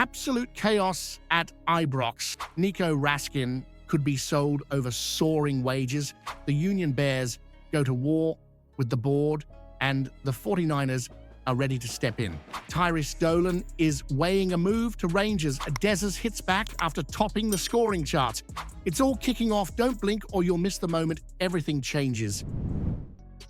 Absolute chaos at Ibrox. Nico Raskin could be sold over soaring wages. The Union Bears go to war with the board, and the 49ers are ready to step in. Tyrhys Dolan is weighing a move to Rangers. Dessers hits back after topping the scoring charts. It's all kicking off. Don't blink or you'll miss the moment everything changes.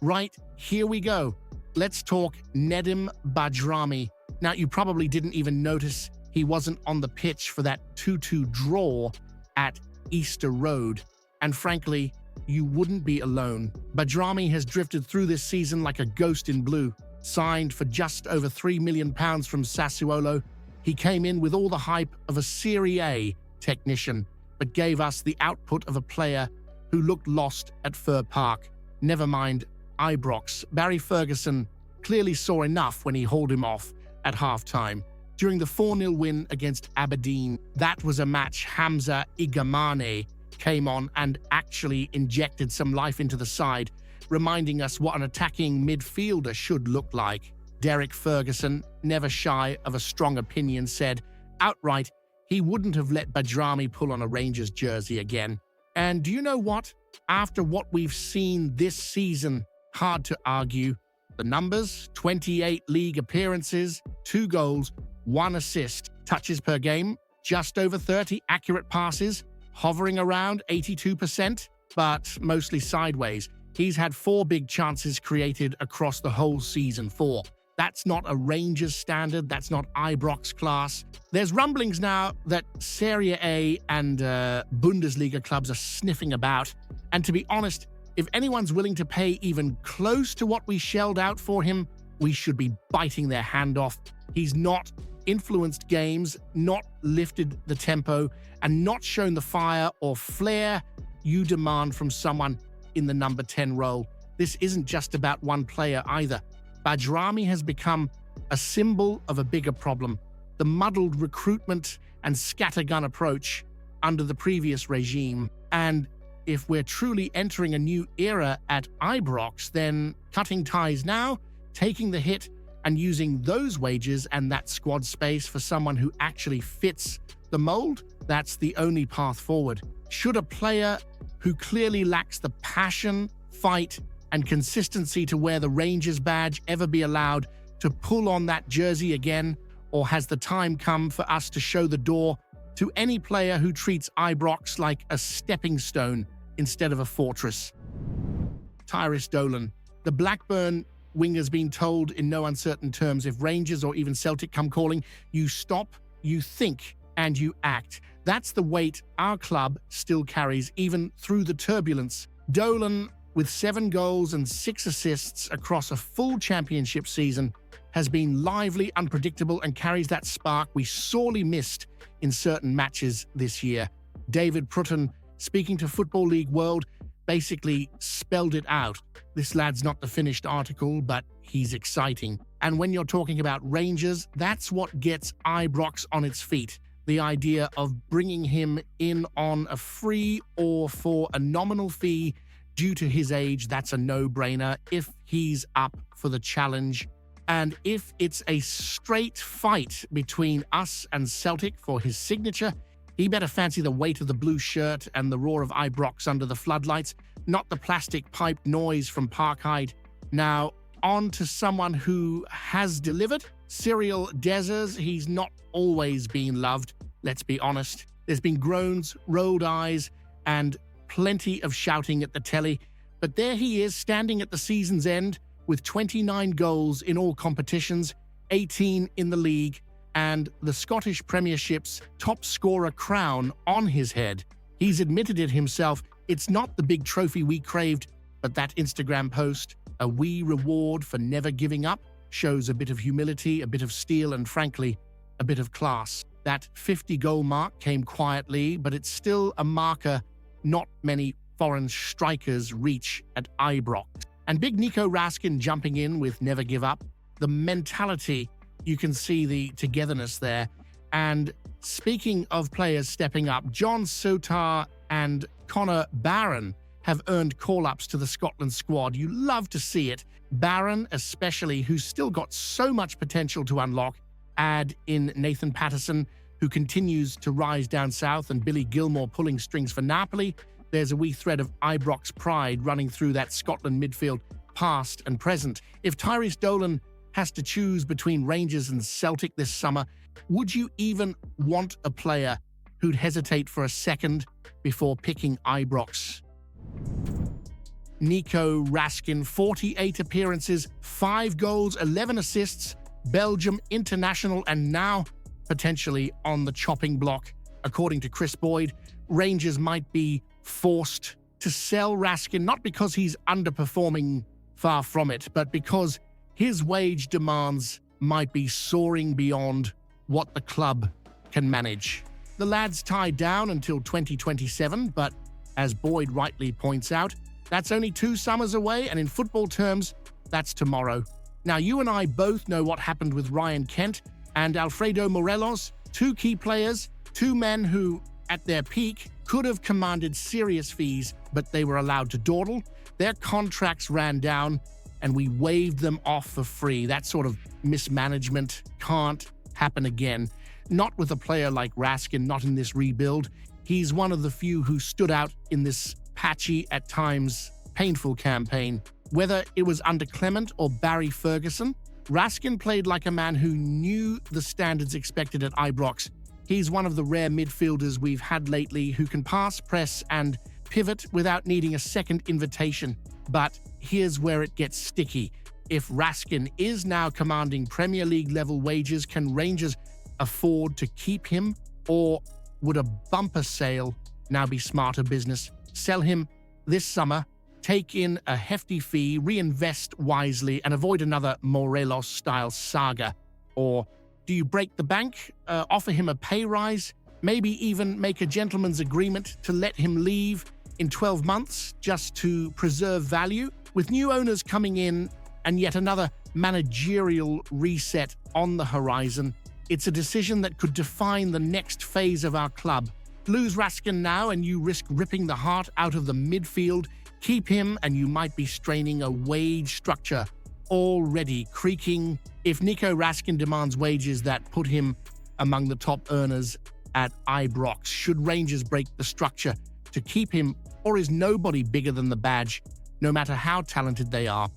Right, here we go. Let's talk Nedim Badami. Now, you probably didn't even notice he wasn't on the pitch for that 2-2 draw at Easter Road. And frankly, you wouldn't be alone. Badami has drifted through this season like a ghost in blue. Signed for just over £3 million from Sassuolo, he came in with all the hype of a Serie A technician, but gave us the output of a player who looked lost at Fir Park. Never mind Ibrox. Barry Ferguson clearly saw enough when he hauled him off at halftime. During the 4-0 win against Aberdeen, that was a match Hamza Igamane came on and actually injected some life into the side, reminding us what an attacking midfielder should look like. Derek Ferguson, never shy of a strong opinion, said outright he wouldn't have let Badami pull on a Rangers jersey again. And do you know what? After what we've seen this season, hard to argue. The numbers: 28 league appearances, 2 goals, 1 assist, touches per game, just over 30 accurate passes, hovering around 82%, but mostly sideways. He's had 4 big chances created across the whole season. 4. That's not a Rangers standard. That's not Ibrox class. There's rumblings now that Serie A and Bundesliga clubs are sniffing about. And to be honest, if anyone's willing to pay even close to what we shelled out for him, we should be biting their hand off. He's not influenced games, not lifted the tempo, and not shown the fire or flair you demand from someone in the number 10 role. This isn't just about one player either. Badami has become a symbol of a bigger problem: the muddled recruitment and scattergun approach under the previous regime. And if we're truly entering a new era at Ibrox, then cutting ties now, taking the hit, and using those wages and that squad space for someone who actually fits the mold, that's the only path forward. Should a player who clearly lacks the passion, fight, and consistency to wear the Rangers badge ever be allowed to pull on that jersey again? Or has the time come for us to show the door to any player who treats Ibrox like a stepping stone instead of a fortress? Tyrhys Dolan. The Blackburn winger's been told in no uncertain terms, if Rangers or even Celtic come calling, you stop, you think, and you act. That's the weight our club still carries, even through the turbulence. Dolan, with 7 goals and 6 assists across a full championship season, has been lively, unpredictable, and carries that spark we sorely missed in certain matches this year. David Prutton, speaking to Football League World, basically spelled it out. This lad's not the finished article, but he's exciting. And when you're talking about Rangers, that's what gets Ibrox on its feet. The idea of bringing him in on a free or for a nominal fee due to his age, that's a no-brainer if he's up for the challenge. And if it's a straight fight between us and Celtic for his signature, he better fancy the weight of the blue shirt and the roar of Ibrox under the floodlights, not the plastic pipe noise from Parkhyde. Now, on to someone who has delivered. Cyriel Dessers. He's not always been loved, let's be honest. There's been groans, rolled eyes, and plenty of shouting at the telly. But there he is, standing at the season's end with 29 goals in all competitions, 18 in the league, and the Scottish Premiership's top scorer crown on his head. He's admitted it himself. It's not the big trophy we craved, but that Instagram post, a wee reward for never giving up, shows a bit of humility, a bit of steel, and frankly, a bit of class. That 50-goal mark came quietly, but it's still a marker not many foreign strikers reach at Ibrox. And big Nico Raskin jumping in with never give up. The mentality, you can see the togetherness there. And speaking of players stepping up, John Souttar and Connor Barron have earned call-ups to the Scotland squad. You love to see it. Barron especially, who's still got so much potential to unlock, Add in Nathan Patterson, who continues to rise down south, and Billy Gilmore pulling strings for Napoli. There's a wee thread of Ibrox pride running through that Scotland midfield, past and present. If Tyrhys Dolan has to choose between Rangers and Celtic this summer, would you even want a player who'd hesitate for a second before picking Ibrox? Nico Raskin, 48 appearances, 5 goals, 11 assists, Belgium international, and now potentially on the chopping block. According to Chris Boyd, Rangers might be forced to sell Raskin, not because he's underperforming, far from it, but because his wage demands might be soaring beyond what the club can manage. The lad's tied down until 2027, but as Boyd rightly points out, that's only 2 summers away, and in football terms, that's tomorrow. Now, you and I both know what happened with Ryan Kent and Alfredo Morelos, 2 key players, 2 men who, at their peak, could have commanded serious fees, but they were allowed to dawdle. Their contracts ran down, and we waved them off for free. That sort of mismanagement can't happen again. Not with a player like Raskin, not in this rebuild. He's one of the few who stood out in this patchy, at times painful campaign. Whether it was under Clement or Barry Ferguson, Raskin played like a man who knew the standards expected at Ibrox. He's one of the rare midfielders we've had lately who can pass, press, and pivot without needing a second invitation. But here's where it gets sticky. If Raskin is now commanding Premier League level wages, can Rangers afford to keep him, or would a bumper sale now be smarter business? Sell him this summer, take in a hefty fee, reinvest wisely, and avoid another Morelos-style saga? Or do you break the bank, offer him a pay rise, maybe even make a gentleman's agreement to let him leave in 12 months just to preserve value? With new owners coming in and yet another managerial reset on the horizon, it's a decision that could define the next phase of our club. Lose Raskin now and you risk ripping the heart out of the midfield. Keep him and you might be straining a wage structure already creaking. If Nico Raskin demands wages that put him among the top earners at Ibrox, should Rangers break the structure to keep him, or is nobody bigger than the badge, no matter how talented they are?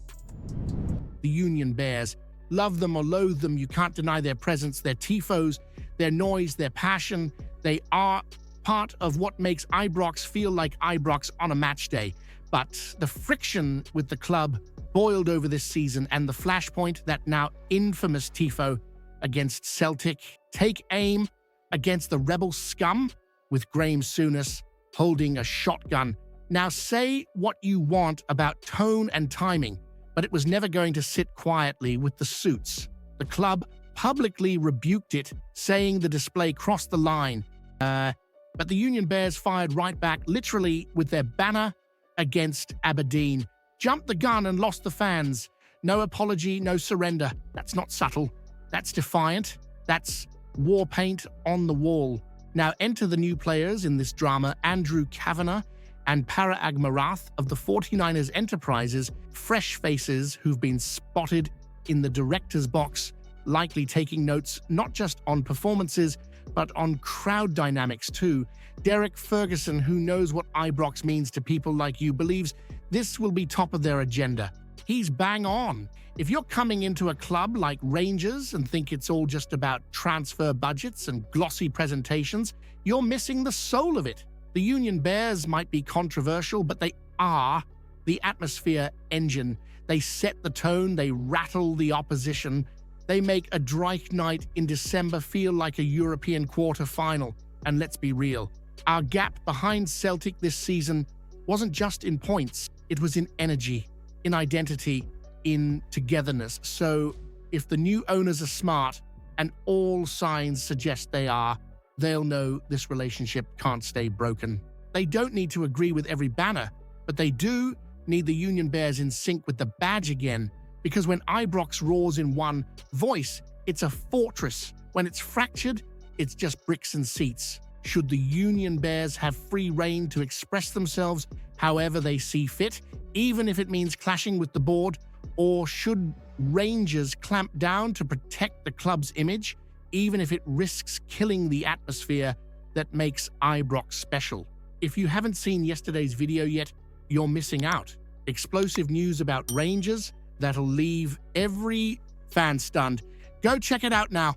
The Union Bears. Love them or loathe them, you can't deny their presence, their tifos, their noise, their passion. They are part of what makes Ibrox feel like Ibrox on a match day. But the friction with the club boiled over this season, and the flashpoint, that now infamous tifo against Celtic, take aim against the rebel scum with Graham Souness holding a shotgun. Now say what you want about tone and timing, but it was never going to sit quietly with the suits. The club publicly rebuked it, saying the display crossed the line. But the Union Bears fired right back, literally with their banner against Aberdeen. Jumped the gun and lost the fans. No apology, no surrender. That's not subtle. That's defiant. That's war paint on the wall. Now enter the new players in this drama, Andrew Kavanagh and Parag Marath of the 49ers Enterprises, fresh faces who've been spotted in the director's box, likely taking notes not just on performances, but on crowd dynamics too. Derek Ferguson, who knows what Ibrox means to people like you, believes this will be top of their agenda. He's bang on. If you're coming into a club like Rangers and think it's all just about transfer budgets and glossy presentations, you're missing the soul of it. The Union Bears might be controversial, but they are the atmosphere engine. They set the tone, they rattle the opposition. They make a Drake night in December feel like a European quarter-final. And let's be real, our gap behind Celtic this season wasn't just in points, it was in energy, in identity, in togetherness. So if the new owners are smart, and all signs suggest they are, they'll know this relationship can't stay broken. They don't need to agree with every banner, but they do need the Union Bears in sync with the badge again, because when Ibrox roars in one voice, it's a fortress. When it's fractured, it's just bricks and seats. Should the Union Bears have free rein to express themselves however they see fit, even if it means clashing with the board, or should Rangers clamp down to protect the club's image? even if it risks killing the atmosphere that makes Ibrox special. If you haven't seen yesterday's video yet, you're missing out. Explosive news about Rangers that'll leave every fan stunned. Go check it out now.